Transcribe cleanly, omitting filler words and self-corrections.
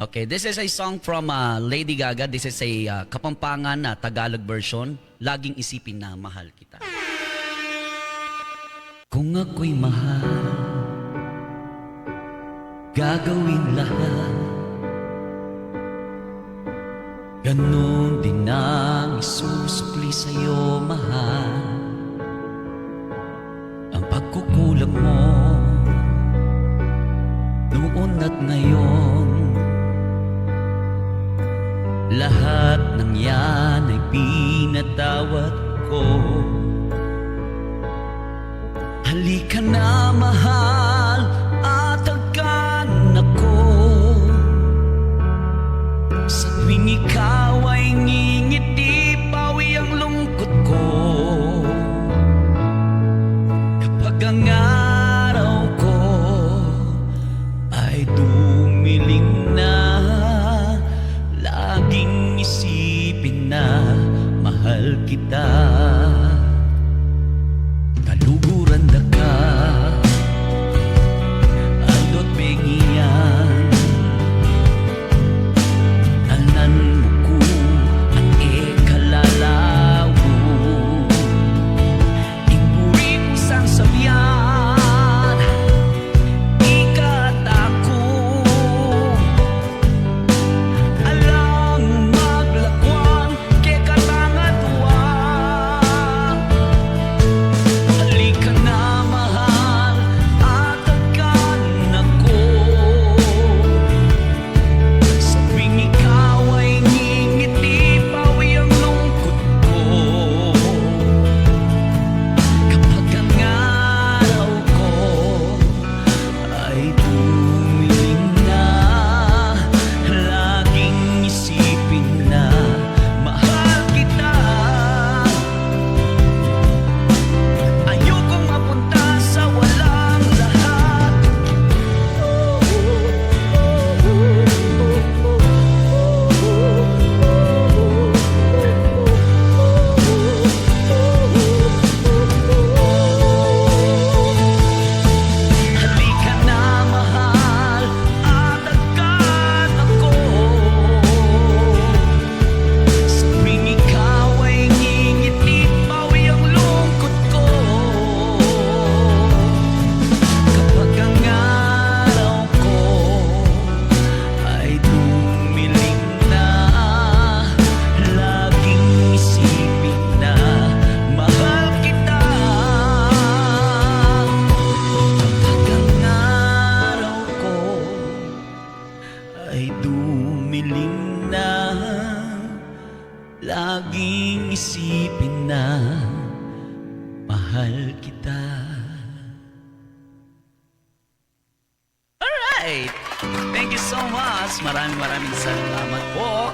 Okay, this is a song from Lady Gaga. This is a Kapampangan na Tagalog version. Laging isipin na mahal kita. Kung ako'y mahal, gagawin lahat. Ganon din ang isusukli sa'yo, mahal. Ang pagkukulang mo noon at ngayon, lahat ng yan ay pinatawad ko. Halika na, mahal, at agkan ako. Sa tuwing ikaw ay ngingiti, pawi ang lungkot ko. Kapag ang araw ko ay dumiling na, laging isipin na mahal kita. Kaluguran na ka, aldot bengiyan, tanan mo ko at ikalalawo. Imburi ko sang sabihan, ikat ako. Alang maglakwang, kaya katangaduan. Halika na, mahal, at agkan ako. Sa tuwing ikaw ay ngingiti, pawi ang lungkot ko. Kapag ang araw ko ay dumiling na, laging isipin na mahal kita. Ayokong mapunta sa walang lahat. Halika na, mahal, at agkan ako. Sa tuwing ikaw ay ngingiti, pawi ang lungkot ko. Kapag ang araw ko ay dumiling na, laging isipin na mahal kita. Kapag ang araw ko ay dumiling na, laging isipin na mahal kita. Alright! Thank you so much. Maraming salamat po.